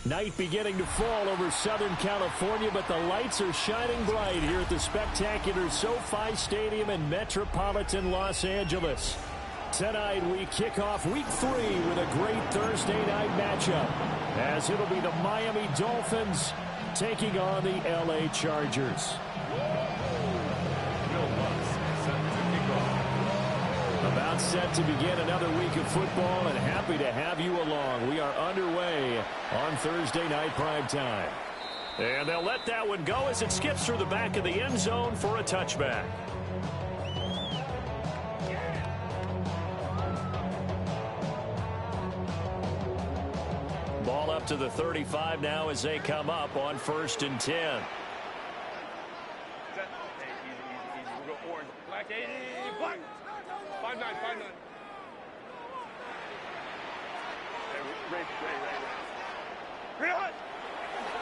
Night beginning to fall over Southern California, but the lights are shining bright here at the spectacular SoFi Stadium in metropolitan Los Angeles. Tonight we kick off Week 3 with a great Thursday night matchup, as it'll be the Miami Dolphins taking on the LA Chargers. About set to begin another week of football, and happy to have you along. We are underway on Thursday night primetime. And they'll let that one go as it skips through the back of the end zone for a touchback. Ball up to the 35 now as they come up on 1st and 10.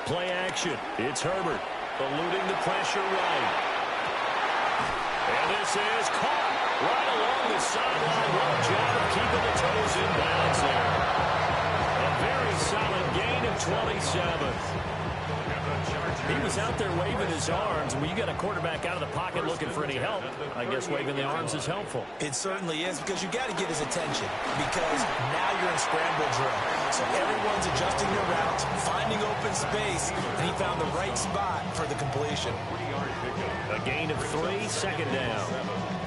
Play action. It's Herbert eluding the pressure right. And this is caught right along the sideline. What a job of keeping the toes in bounds there. A very solid gain of 27. He was out there waving his arms. When you got a quarterback out of the pocket looking for any help, I guess waving the arms is helpful. It certainly is, because you got to get his attention, because now you're in scramble drill. So everyone's adjusting their routes, finding open space, and he found the right spot for the completion. A gain of 3, second down.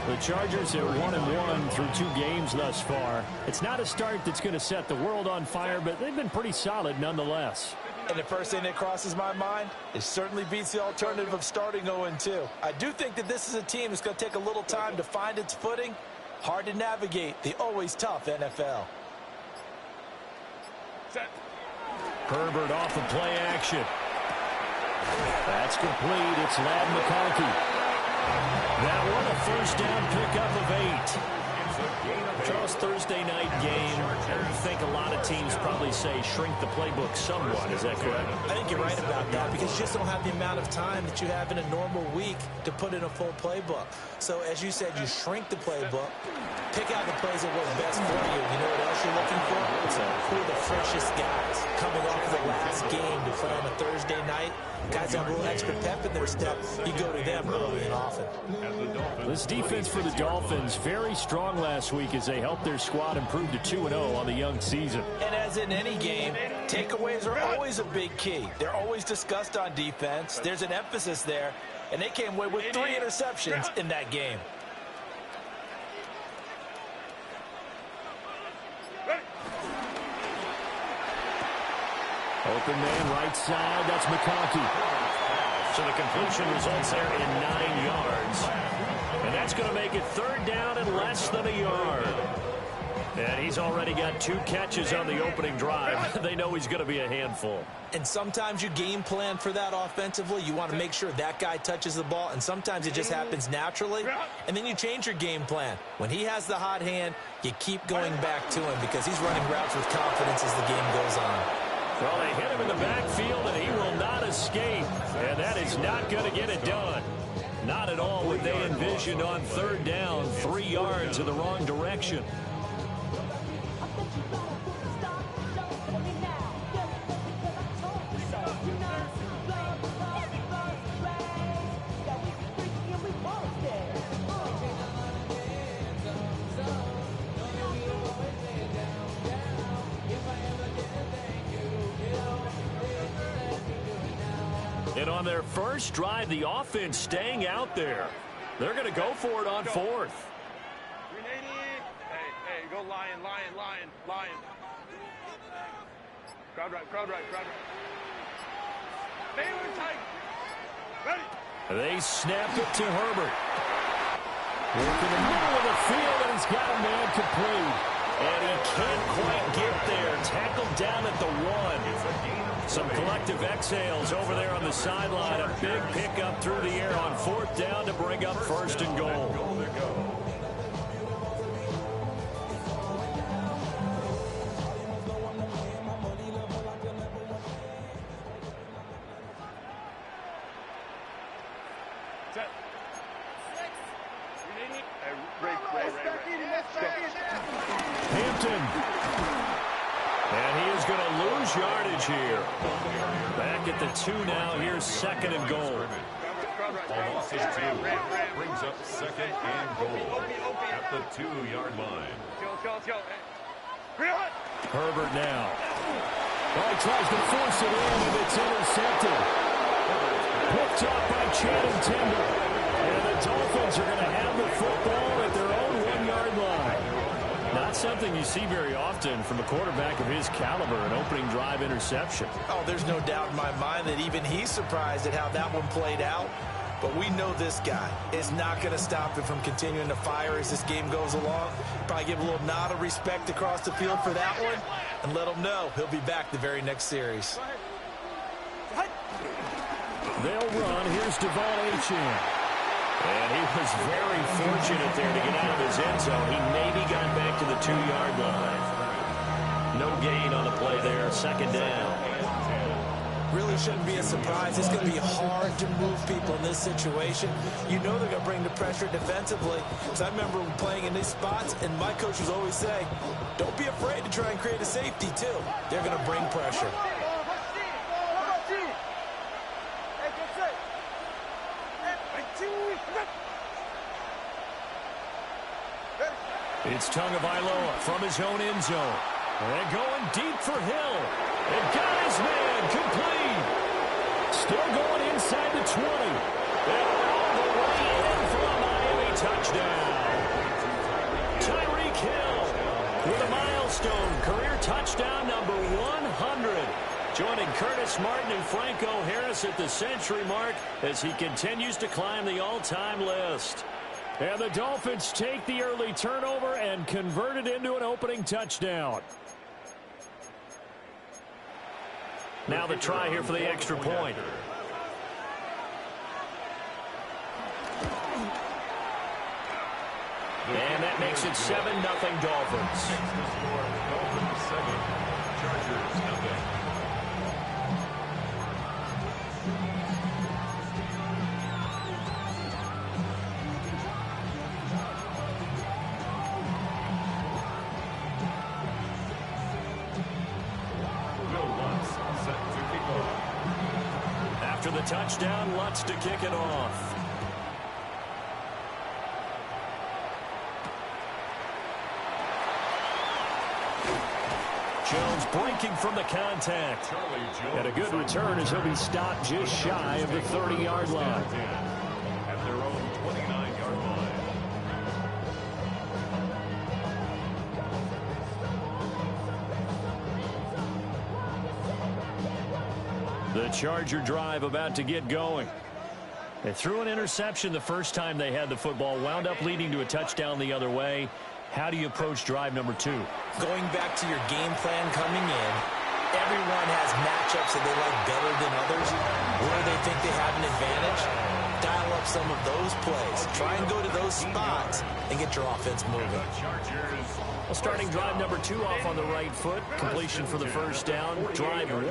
The Chargers are 1-1 through 2 games thus far. It's not a start that's going to set the world on fire, but they've been pretty solid nonetheless. And the first thing that crosses my mind, it certainly beats the alternative of starting 0-2. I do think that this is a team that's going to take a little time to find its footing. Hard to navigate the always tough NFL. Set. Herbert off of play action. That's complete. It's Ladd McConkey. That one a first down pickup of 8. Charles, Thursday night game. I think a lot of teams probably say shrink the playbook somewhat. Is that correct? I think you're right about that, because you just don't have the amount of time that you have in a normal week to put in a full playbook. So, as you said, you shrink the playbook, pick out the plays that work best for you. You know what else you're looking for? Who are the freshest guys coming off of the last game to play on a Thursday night? Guys have a little extra pep in their step. You go to them early and often. This defense for the Dolphins, very strong last week as they helped their squad improve to 2-0 on the young season. And as in any game, takeaways are always a big key. They're always discussed on defense. There's an emphasis there, and they came away with 3 interceptions in that game. Open man right side, that's McConkey. So the completion results there in 9 yards. And that's going to make it 3rd down and less than a yard. And he's already got 2 catches on the opening drive. They know he's going to be a handful. And sometimes you game plan for that offensively. You want to make sure that guy touches the ball, and sometimes it just happens naturally. And then you change your game plan. When he has the hot hand, you keep going back to him because he's running routes with confidence as the game goes on. Well, they hit him in the backfield, and he will not escape. And that is not going to get it done. Not at all what they envisioned on 3rd down, 3 yards in the wrong direction. And on their first drive, the offense staying out there. They're going to go for it on 4th. Hey, go lion. Crowd right. Baylor tight. Ready. They snap it to Herbert. Work in the middle of the field, and he's got a man complete. And he can't quite get there. Tackled down at the 1. Some collective exhales over there on the sideline. A big pickup through the air on 4th down to bring up 1st and goal. Hampton. And he is going to lose yardage here. Back at the 2 now. Here's 2nd and goal. Losses 2 brings up 2nd and goal at the 2-yard line. Herbert now. Oh, he tries to force it in, and it's intercepted. Picked up by Channing Tindall. And the Dolphins are going to have the football at their own 1-yard line. Not something you see very often from a quarterback of his caliber, an opening drive interception. Oh, there's no doubt in my mind that even he's surprised at how that one played out. But we know this guy is not going to stop him from continuing to fire as this game goes along. Probably give a little nod of respect across the field for that one and let him know he'll be back the very next series. They'll run. Here's Devon Achane. And he was very fortunate there to get out of his end zone. He maybe got back to the 2-yard line. No gain on the play there. 2nd down. Really shouldn't be a surprise. It's going to be hard to move people in this situation. You know they're going to bring the pressure defensively. Because I remember playing in these spots, and my coaches always say, don't be afraid to try and create a safety, too. They're going to bring pressure. It's Tagovailoa from his own end zone. And going deep for Hill. And got his man complete. Still going inside the 20. And all the way in for a Miami touchdown. Tyreek Hill with a milestone career touchdown number 100. Joining Curtis Martin and Franco Harris at the century mark as he continues to climb the all-time list. And the Dolphins take the early turnover and convert it into an opening touchdown. Now the try here for the extra point. And that makes it 7-0 Dolphins. Dolphins 7, Chargers 0. After the touchdown, Lutz to kick it off. Jones breaking from the contact. And a good return as he'll be stopped just shy of the 30-yard line. At their own 29-yard line. The Charger drive about to get going. They threw an interception the first time they had the football, wound up leading to a touchdown the other way. How do you approach drive number 2? Going back to your game plan coming in, everyone has matchups that they like better than others, where they think they have an advantage. Dial up some of those plays. Try and go to those spots and get your offense moving. Well, starting drive number 2 off on the right foot. Completion for the first down. Drive 1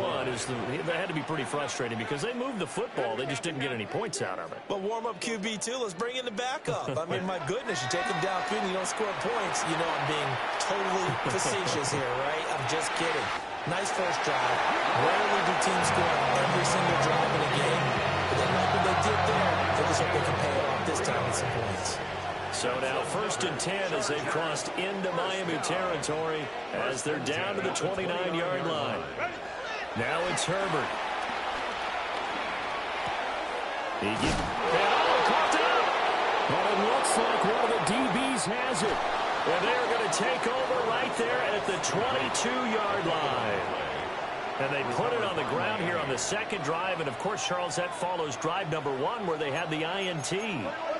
that had to be pretty frustrating because they moved the football. They just didn't get any points out of it. But warm-up QB, too. Let's bring in the backup. I mean, my goodness, you take them downfield and you don't score points. You know I'm being totally facetious here, right? I'm just kidding. Nice first drive. Rarely do teams score on every single drive in a game. But they like what they did there. They just hope they can pay it off this time with some points. So now 1st and 10 as they've crossed into Miami territory as they're down to the 29-yard line. Now it's Herbert. Caught up. But it looks like one of the DBs has it. And they're going to take over right there at the 22-yard line. And they put it on the ground here on the second drive. And, of course, Charles, that follows drive number 1 where they had the INT.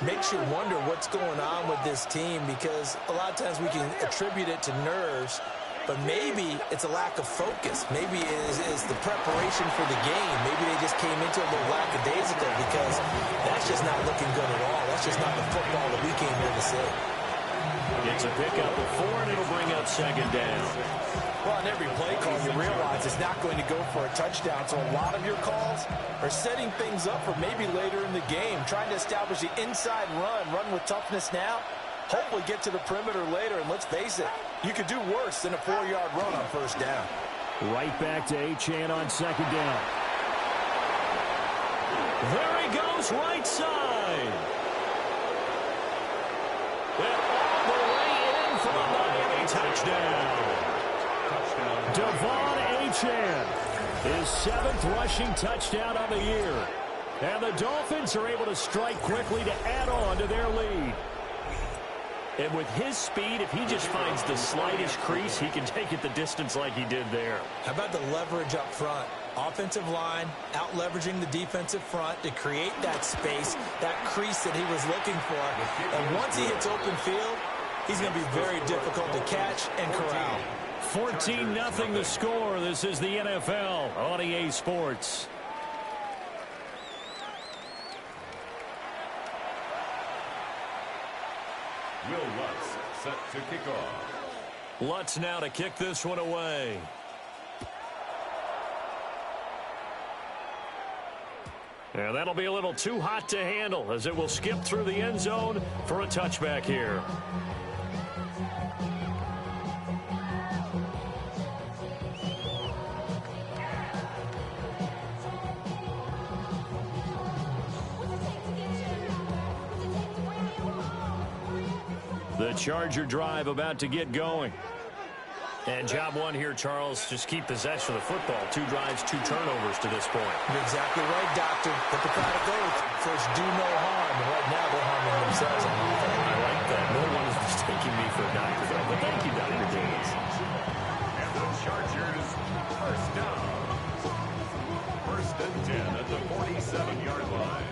Makes you wonder what's going on with this team because a lot of times we can attribute it to nerves, but maybe it's a lack of focus. Maybe it is the preparation for the game. Maybe they just came into it a little lackadaisical because that's just not looking good at all. That's just not the football that we came here to see. It's a pickup of 4, and it'll bring up 2nd down. Well, on every play call, you realize it's not going to go for a touchdown, so a lot of your calls are setting things up for maybe later in the game, trying to establish the inside run with toughness now, hopefully get to the perimeter later, and let's face it, you could do worse than a 4-yard run on 1st down. Right back to Achane on second down. There he goes, right side. And all the way in for the Miami touchdown. Devon Achane, his 7th rushing touchdown of the year. And the Dolphins are able to strike quickly to add on to their lead. And with his speed, if he just finds the slightest crease, he can take it the distance like he did there. How about the leverage up front? Offensive line out-leveraging the defensive front to create that space, that crease that he was looking for. And once he hits open field, he's going to be very difficult to catch and corral. 14-0 the score. This is the NFL on EA Sports. Will Lutz set to kick off. Lutz now to kick this one away. And that'll be a little too hot to handle as it will skip through the end zone for a touchback here. The Charger drive about to get going. And job one here, Charles, just keep possession of the football. 2 drives, 2 turnovers to this point. You're exactly right, Doctor. Hippocratic oath. First, do no harm. And right now, they're harming themselves. I like that. No one is mistaking me for a doctor, though. But thank you, Dr. Davis. And the Chargers, first down. 1st and 10 at the 47-yard line.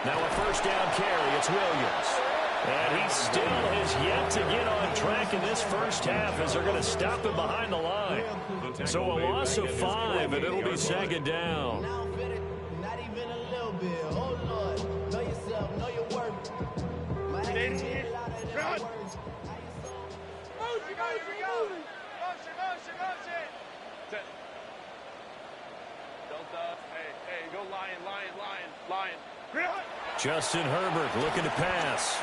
Now a first down carry. It's Williams. And he still has yet to get on track in this first half as they're going to stop him behind the line. So a loss of 5, and it'll be second down. Not even a little bit. Oh, Lord. Know yourself. Know your worth. Motion, Delta. Hey, go lion. Justin Herbert looking to pass.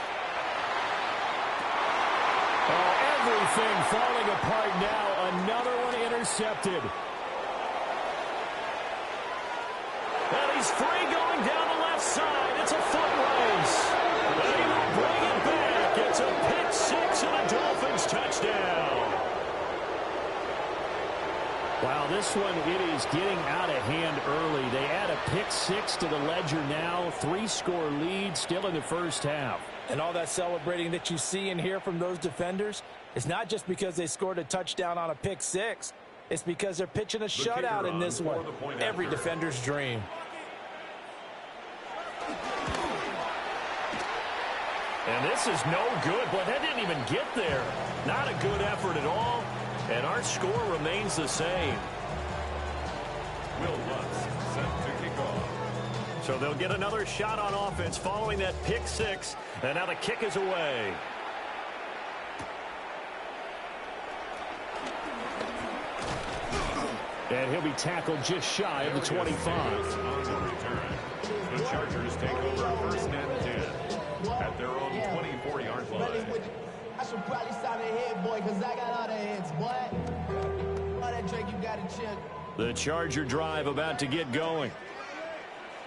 Oh, everything falling apart now. Another one intercepted. And he's free going down the left side. It's a foot race. And he will bring it back. It's a pick 6 and a Dolphins touchdown. Wow, this one, it is getting out of hand early. They add a pick 6 to the ledger now. 3-score lead still in the first half. And all that celebrating that you see and hear from those defenders, it's not just because they scored a touchdown on a pick 6. It's because they're pitching a shutout in this one. Every defender's dream. And this is no good. Boy, that didn't even get there. Not a good effort at all. And our score remains the same. Will Lutz set to kick off. So they'll get another shot on offense following that pick 6. And now the kick is away. And he'll be tackled just shy of the 25. On the return, the Chargers take over 1st and 10 at their own 24-yard line. I should probably sign a head, boy, because I got all the heads, boy. All that Drake, you got to chill. The Charger drive about to get going.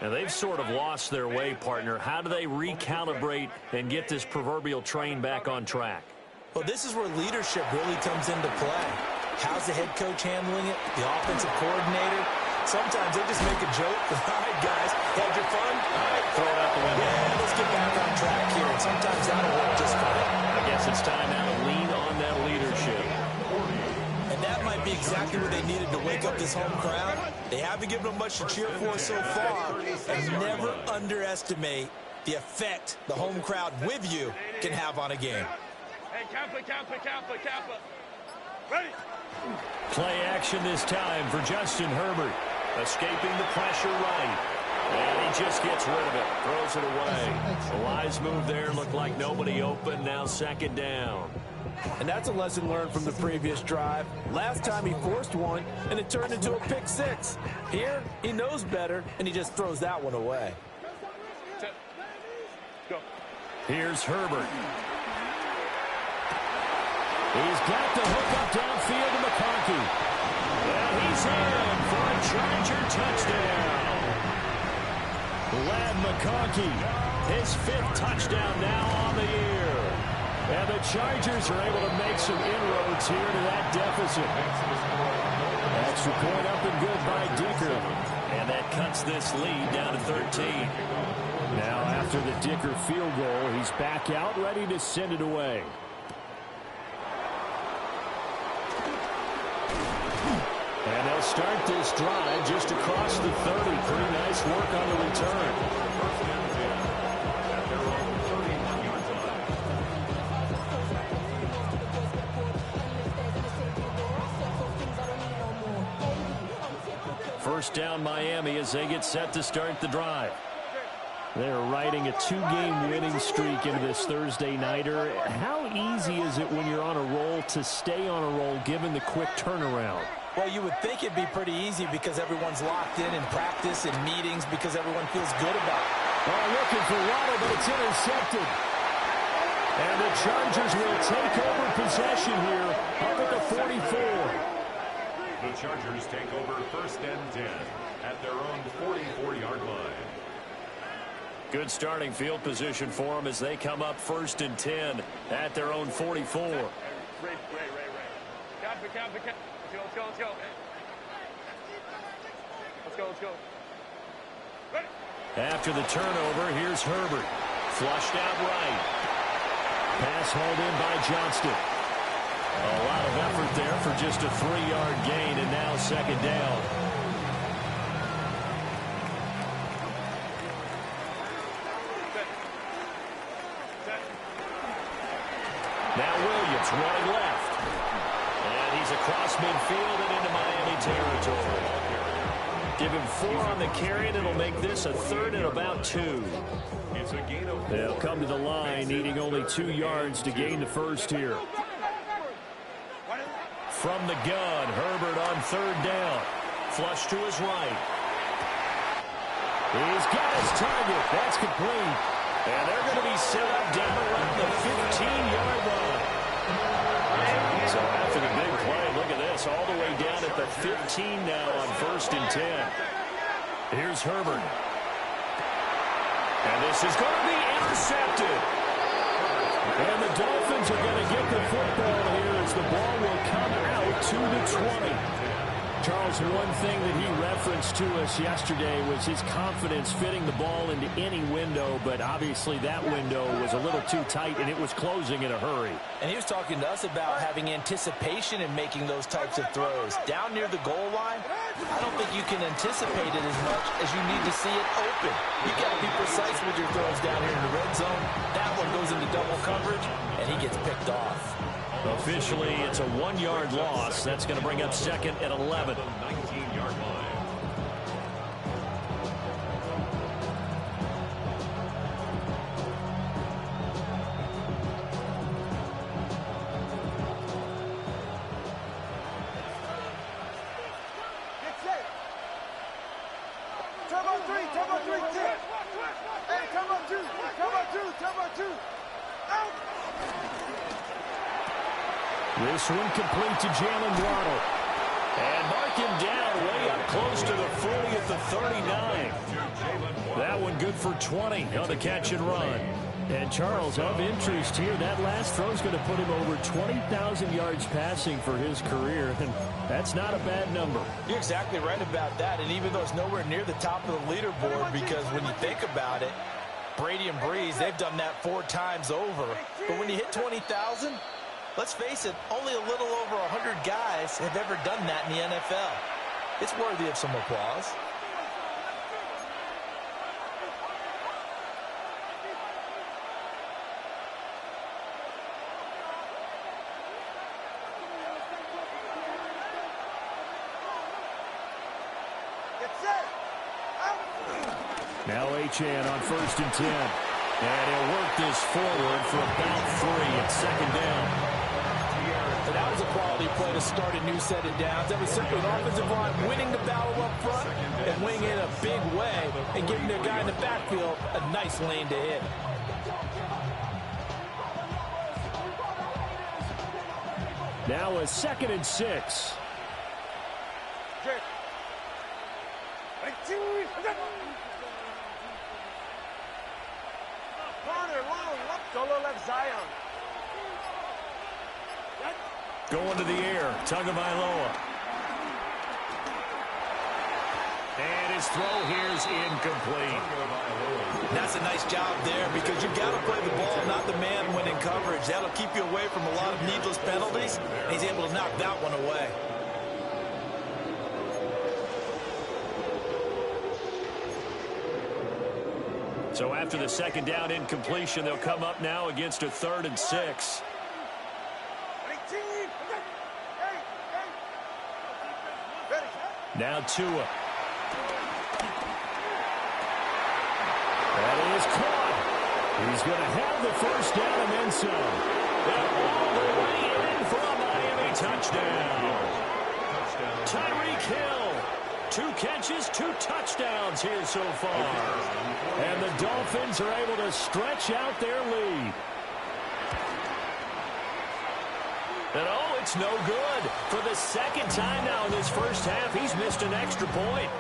And they've sort of lost their way, partner. How do they recalibrate and get this proverbial train back on track? Well, this is where leadership really comes into play. How's the head coach handling it? The offensive coordinator? Sometimes they just make a joke. All right, guys, had your fun? All right, throw it out the window. Yeah, let's get back on track here. And sometimes that'll work just fine. I guess it's time now to lean on that leadership. And that might be exactly what they needed to wake up this home crowd. They haven't given them much to cheer for so far. And never underestimate the effect the home crowd with you can have on a game. Hey, Kappa. Ready? Play action this time for Justin Herbert. Escaping the pressure right. And he just gets rid of it. Throws it away. A wise move there. Looked like nobody open. Now second down. And that's a lesson learned from the previous drive. Last time he forced one, and it turned into a pick six. Here, he knows better, and he just throws that one away. Go. Here's Herbert. He's got the hook up downfield to McConkey. And he's in for a Charger touchdown. Lad McConkey, his 5th touchdown now on the year. And the Chargers are able to make some inroads here to that deficit. Extra point up and good by Dicker. And that cuts this lead down to 13. Now after the Dicker field goal, he's back out ready to send it away. And they'll start this drive just across the 30. Pretty nice work on the return. First down Miami as they get set to start the drive. They're riding a 2-game winning streak into this Thursday nighter. How easy is it when you're on a roll to stay on a roll given the quick turnaround? Well, you would think it'd be pretty easy because everyone's locked in practice and meetings because everyone feels good about it. Oh, looking for Waddle, but it's intercepted. And the Chargers will take over possession here up at the 44. The Chargers take over 1st and 10 at their own 44-yard line. Good starting field position for them as they come up 1st and 10 at their own 44. Ray. Cap. Let's go. Let's go. Ready. After the turnover, here's Herbert. Flushed out right. Pass hauled in by Johnston. A lot of effort there for just a 3-yard gain, and now 2nd down. Now Williams running left. And he's across midfield and into Miami territory. Give him 4 on the carry, and it'll make this a 3rd and about 2. It's a gain of 4. They'll come to the line, needing only 2 yards to gain the first here. From the gun, Herbert on 3rd down. Flush to his right. He's got his target. That's complete. And they're going to be set up down around the 15-yard line. So after the big play, look at this, all the way down at the 15 now on 1st and 10. Here's Herbert. And this is going to be intercepted. And the Dolphins are going to get the football here as the ball will come out to the 20. Charles, one thing that he referenced to us yesterday was his confidence fitting the ball into any window, but obviously that window was a little too tight, and it was closing in a hurry. And he was talking to us about having anticipation in making those types of throws. Down near the goal line, I don't think you can anticipate it as much as you need to see it open. You've got to be precise with your throws down here in the red zone. That one goes into double coverage, and he gets picked off. Officially, it's a 1-yard loss. That's going to bring up 2nd and 11. 19-yard line. Get set. Turbo 3, tip. Hey, turbo 2. Out. This one complete to Jalen Waddle. And mark him down way up close to the 40 at the 39. That one good for 20 on the catch and run. And Charles, of interest here, that last throw is going to put him over 20,000 yards passing for his career, and that's not a bad number. You're exactly right about that, and even though it's nowhere near the top of the leaderboard, because when you think about it, Brady and Breeze, they've done that 4 times over. But when you hit 20,000, let's face it, only a little over 100 guys have ever done that in the NFL. It's worthy of some applause. Now Achane on 1st and 10. And he'll work this forward for about 3 at 2nd down. quality play to start a new set of downs. That was simply an offensive line winning the battle up front and winning in a big way and giving their guy in the backfield a nice lane to hit. Now a 2nd and 6. Solo left Zion. Going to the air. Tagovailoa. And his throw here is incomplete. That's a nice job there because you've got to play the ball, not the man when in coverage. That'll keep you away from a lot of needless penalties. And he's able to knock that one away. So after the 2nd down incompletion, they'll come up now against a 3rd and 6. Now Tua. That is caught. He's going to have the 1st down and then some. And all the way in for a Miami touchdown. Tyreek Hill. 2 catches, 2 touchdowns here so far. And the Dolphins are able to stretch out their lead. And oh, it's no good. For the 2nd time now in this first half, he's missed an extra point.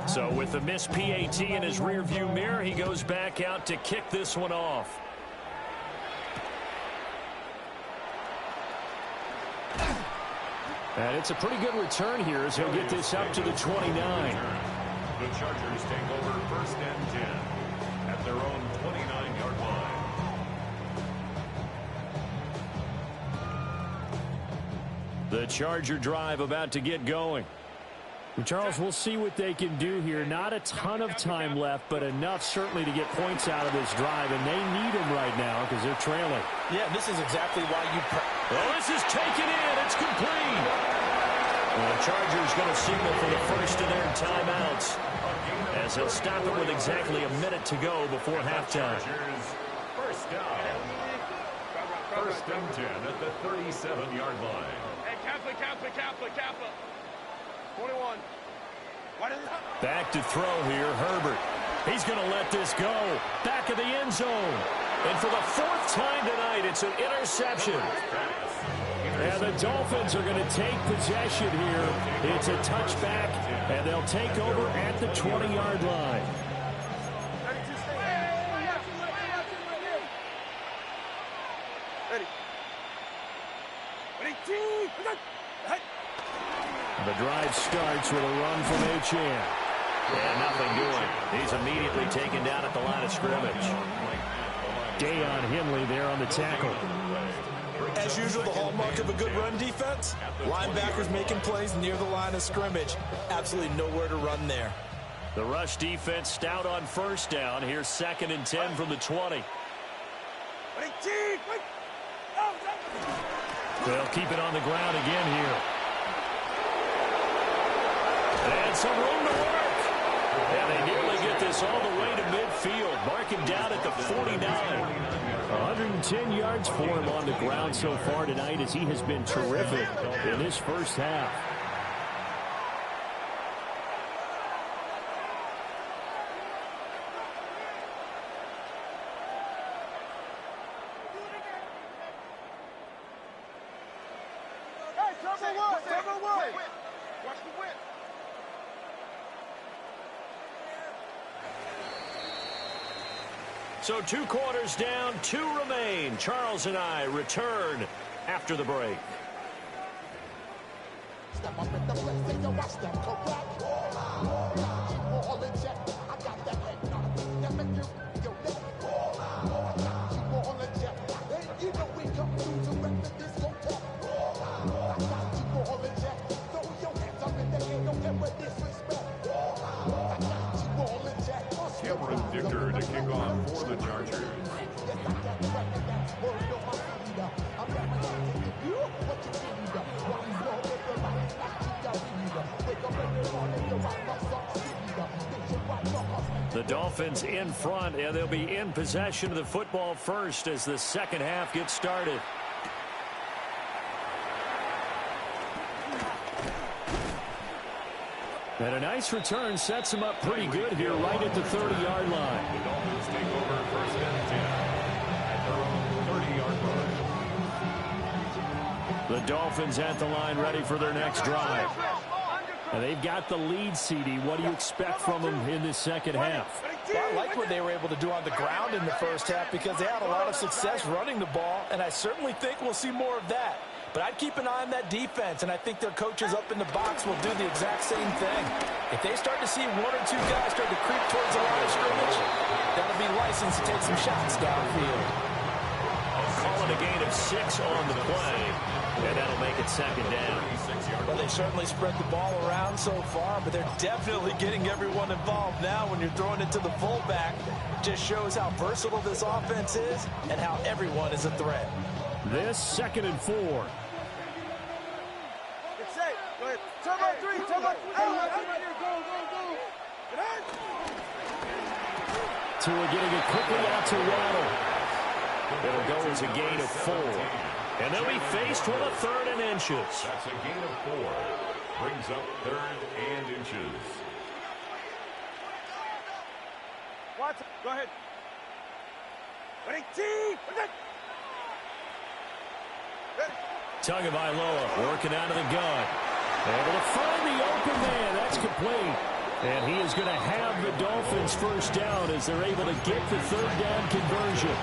So with the missed PAT in his rearview mirror, he goes back out to kick this one off. And it's a pretty good return here as he'll get this up to the 29. The Chargers take over 1st and 10 at their own 29-yard line. The Charger drive about to get going. Charles, we'll see what they can do here. Not a ton of time left, but enough certainly to get points out of this drive, and they need them right now because they're trailing. Yeah, this is exactly why you... Well, this is taken in. It's complete. Well, the Chargers going to signal for the first of their timeouts as he'll stop it with exactly a minute to go before halftime. First down. 1st and 10 at the 37-yard line. Hey, Kappa. 21. Back to throw here, Herbert. He's going to let this go. Back of the end zone. And for the 4th time tonight, it's an interception. And the Dolphins are going to take possession here. It's a touchback, and they'll take over at the 20-yard line. The drive starts with a run from Achane. Yeah, nothing doing. He's immediately taken down at the line of scrimmage. Deion Henley there on the tackle. As usual, the hallmark of a good run defense, linebackers making plays near the line of scrimmage. Absolutely nowhere to run there. The rush defense stout on 1st down. Here's 2nd and 10 from the 20. They'll keep it on the ground again here. And some room to work. And they nearly get this all the way to midfield. Mark him down at the 49. 110 yards for him on the ground so far tonight as he has been terrific in this first half. Watch the whip. So 2 quarters down, 2 remain. Charles and I return after the break. Step up in the place, say yo, watch them come back. Keep all in check. I got that head knock. That make you, yo, let me go. Keep all in check. Hey, you know we come through to rep the discotheque. I got you all in check. Throw your hands up in the air, don't ever disrespect. I got you all in check. Cameron Dicker to kick off for the Chargers. Yes, I got the right, and that's word on my feet. I'm representing you. What you need? Why you know everybody's like you got me? Wake up every morning, you rock my socks. The Dolphins in front, and they'll be in possession of the football first as the second half gets started. And a nice return sets them up pretty good here right at the 30-yard line. The Dolphins take over first and 10 at their own 30-yard line. The Dolphins at the line ready for their next drive. And they've got the lead, CD. What do you expect from them in this second half? Well, I like what they were able to do on the ground in the first half because they had a lot of success running the ball, and I certainly think we'll see more of that. But I'd keep an eye on that defense, and I think their coaches up in the box will do the exact same thing. If they start to see one or two guys start to creep towards the line of scrimmage, that'll be licensed to take some shots downfield. I'll call it a gain of 6 on the play, and that'll make it second down. Well, they've certainly spread the ball around so far, but they're definitely getting everyone involved now when you're throwing it to the fullback. Just shows how versatile this offense is and how everyone is a threat. This 2nd and 4. It's safe. Go ahead. Turbo 3. Turbo. Tua getting it quickly out to Waddle. It'll go as a gain of 4. And they'll be faced with a 3rd and inches. That's a gain of 4. Brings up 3rd and inches. Watson, go ahead. Ready, team. Tagovailoa working out of the gun. Able to find the open man. That's complete. And he is going to have the Dolphins first down as they're able to get the 3rd down conversion.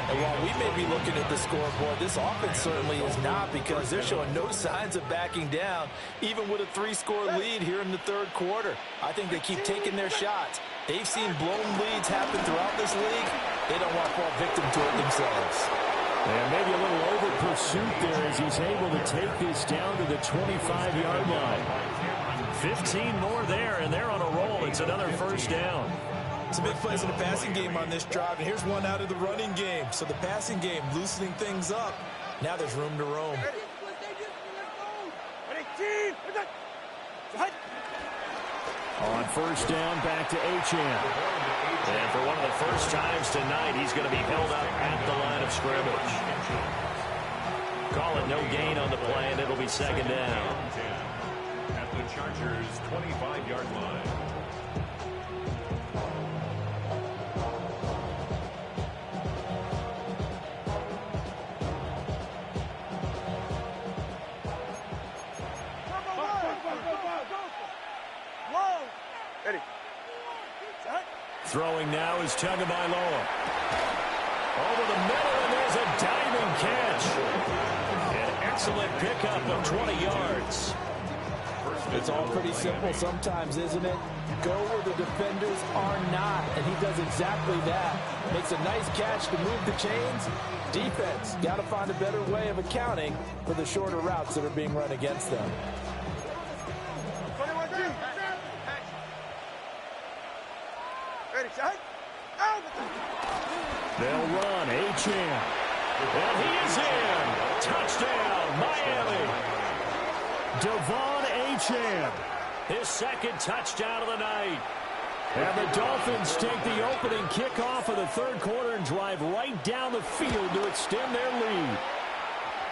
And while we may be looking at the scoreboard, this offense certainly is not because they're showing no signs of backing down, even with a 3-score lead here in the 3rd quarter. I think they keep taking their shots. They've seen blown leads happen throughout this league. They don't want to fall victim to it themselves. And maybe a little over pursuit there as he's able to take this down to the 25-yard line. 15 more there, and they're on a roll. It's another first down. Some big plays in the passing game on this drive, and here's one out of the running game. So the passing game loosening things up. Now there's room to roam. Ready, team. On first down, back to Achane. And for one of the first times tonight, he's going to be held up at the line of scrimmage. Call it no gain on the play, and it'll be second down. At the Chargers' 25-yard line. Throwing now is Tagovailoa. Over the middle, and there's a diving catch. An excellent pickup of 20 yards. It's all pretty simple sometimes, isn't it? Go where the defenders are not, and he does exactly that. Makes a nice catch to move the chains. Defense, got to find a better way of accounting for the shorter routes that are being run against them. 21-2. Ready, shot. They'll run. Achane. And he is in. Touchdown, Miami. Devon Achane. His 2nd touchdown of the night. And the Dolphins take the opening kickoff of the 3rd quarter and drive right down the field to extend their lead.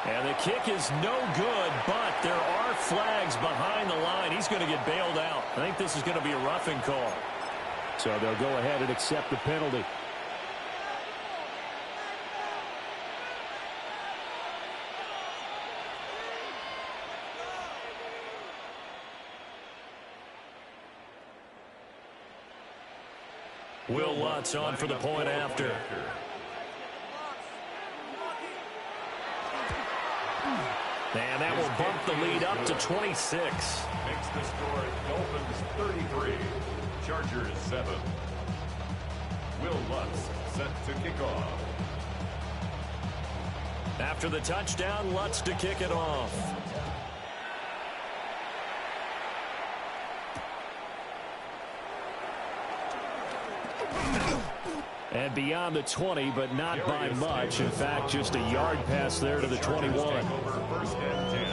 And the kick is no good, but there are flags behind the line. He's going to get bailed out. I think this is going to be a roughing call. So they'll go ahead and accept the penalty. Will Lutz on for the point after. And that will bump the lead up to 26. Makes the score Dolphins 33, Chargers 7. Will Lutz set to kick off. After the touchdown, Lutz to kick it off. And beyond the 20, but not by much. In fact, just a yard pass there to the 21. First and 10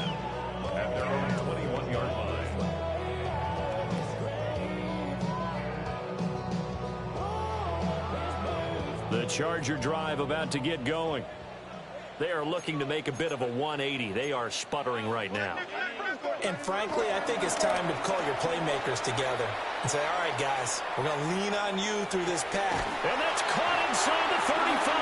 at their own 21-yard line. The Charger drive about to get going. They are looking to make a bit of a 180. They are sputtering right now. And frankly, I think it's time to call your playmakers together and say, all right, guys, we're going to lean on you through this pack. And that's caught inside the 35.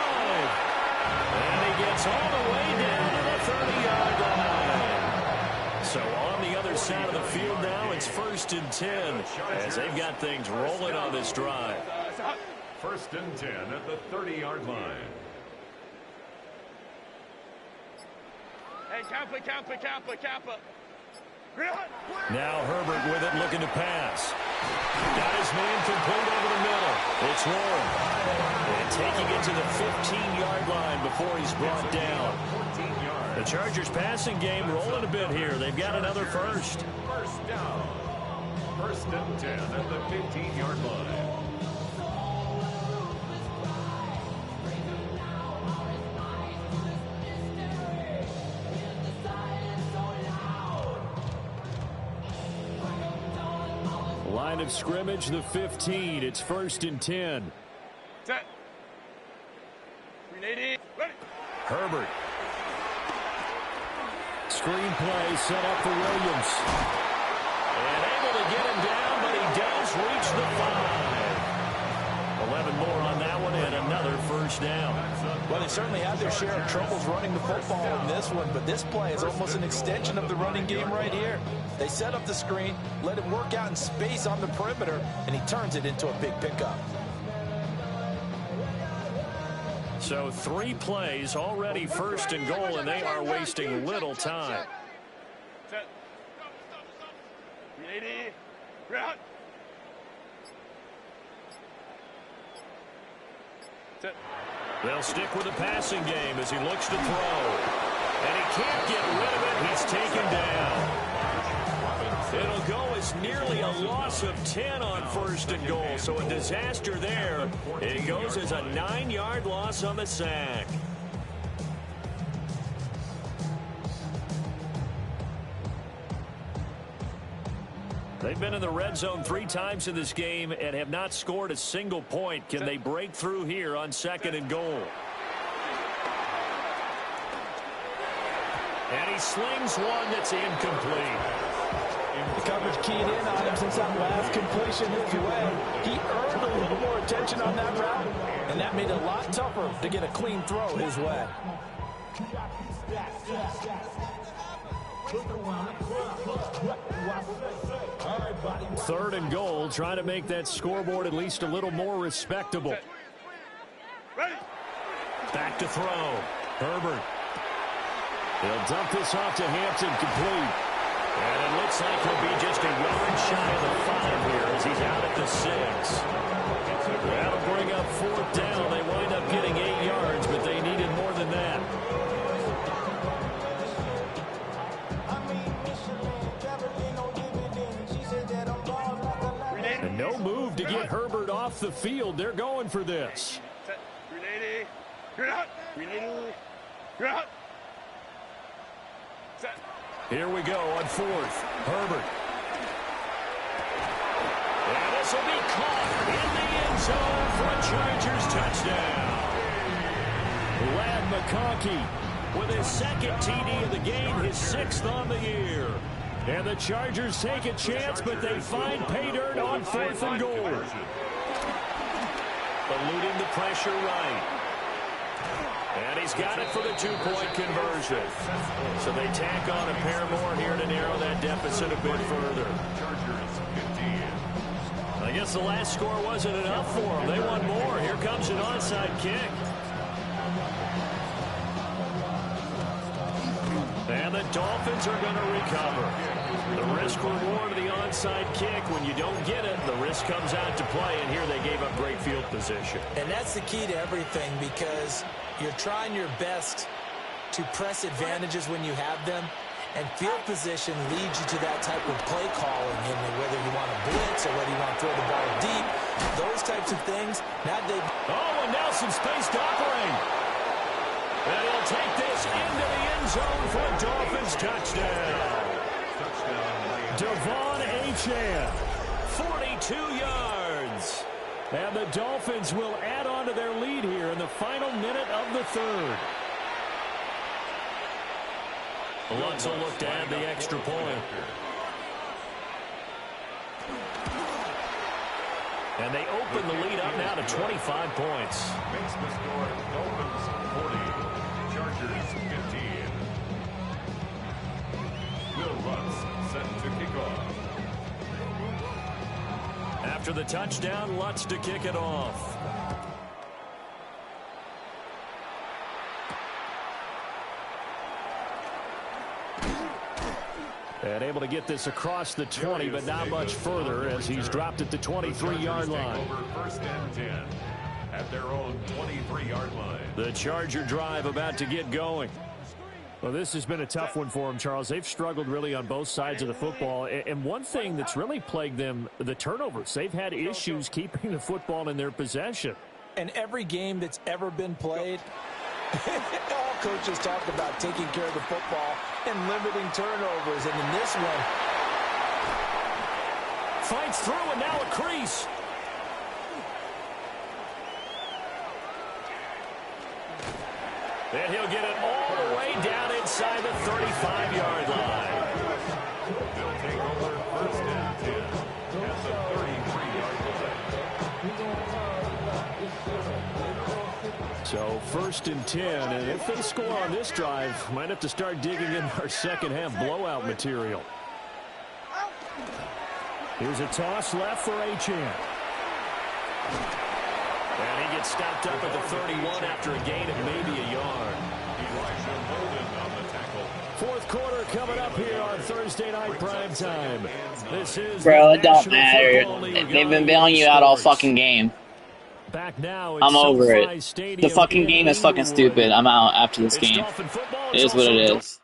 And he gets all the way down to the 30-yard line. So on the other side of the field now, it's 1st and 10 as they've got things rolling on this drive. 1st and 10 at the 30-yard line. Hey, Kappa. Now Herbert with it, looking to pass. Got his man complete over the middle. It's rolling. And taking it to the 15-yard line before he's brought down. The Chargers passing game rolling a bit here. They've got another first. First down. 1st and 10 at the 15-yard line. Line of scrimmage, the 15. It's 1st and 10. Set. 380. Ready. Herbert. Screen play set up for Williams. And able to get him down, but he does reach the 5. 11 more on that one and another first down. Well, they certainly had their share of troubles running the football in this one, but this play is almost an extension of the running game right here. They set up the screen, let him work out in space on the perimeter, and he turns it into a big pickup. So 3 plays, already 1st and goal, and they are wasting little time. Set. 380. Ground. Set. They'll stick with the passing game as he looks to throw. And he can't get rid of it. He's taken down. It'll go as nearly a loss of 10 on 1st and goal. So a disaster there. It goes as a 9-yard loss on the sack. They've been in the red zone 3 times in this game and have not scored a single point. Can they break through here on 2nd and goal? And he slings one that's incomplete. The coverage keyed in on him since that last completion his way. He earned a little more attention on that route, and that made it a lot tougher to get a clean throw his way. 3rd and goal, trying to make that scoreboard at least a little more respectable. Ready. Back to throw. Herbert. He'll dump this off to Hampton, complete. And it looks like he'll be just a yard shy of the 5 here as he's out at the 6. That'll bring up 4th down. They wind up getting 8 yards, but they needed more than that. And no move to get Herbert off the field. They're going for this. Set. 380. Ground. 380. Ground. Set. Here we go on 4th. Herbert. And this will be caught in the end zone for a Chargers touchdown. Lad McConkey with his 2nd TD of the game, his 6th on the year. And the Chargers take a chance, but they find pay dirt on 4th and goal. Eluding the pressure right. And he's got it for the 2-point conversion. So they tack on a pair more here to narrow that deficit a bit further. I guess the last score wasn't enough for them. They want more. Here comes an onside kick. And the Dolphins are going to recover. The risk reward of the onside kick, when you don't get it, the risk comes out to play, and here they gave up great field position. And that's the key to everything, because you're trying your best to press advantages when you have them, and field position leads you to that type of play calling, and whether you want to blitz or whether you want to throw the ball deep, those types of things. Now they. Oh, and now some space to operate. And he'll take this into the end zone for a Dolphins touchdown. Devon Achane, 42 yards. And the Dolphins will add on to their lead here in the final minute of the third. Lutz will look to add the extra point. And they open the lead up now to 25 points. Makes the score Dolphins 40, Chargers 15. Will Lutz set to kick off. After the touchdown, Lutz to kick it off. And able to get this across the 20, but not much further as he's dropped at the 23-yard line. Over first and 10 at their own 23-yard line. The Charger drive about to get going. Well, this has been a tough one for them, Charles. They've struggled really on both sides of the football. And one thing that's really plagued them, the turnovers. They've had issues keeping the football in their possession. And every game that's ever been played, all coaches talk about taking care of the football and limiting turnovers. And in this one, fights through and now a crease. And he'll get it all the way down inside the 35-yard line. They'll take over first and 10 at the 33-yard line. So first and 10, and if they score on this drive, might have to start digging in our second half blowout material. Here's a toss left for Achane. And he gets stopped up at the 31 after a gain of maybe a yard. Elijah Holden on the tackle. Fourth quarter coming up here on Thursday night prime time. This is Bro, the it don't National matter. Football League They've been bailing you out all fucking game. Back now, I'm over SoFi it. Stadium The fucking in game is fucking Inglewood. stupid. I'm out after this It's game. Dolphin football. It It's is what also it Dol- is.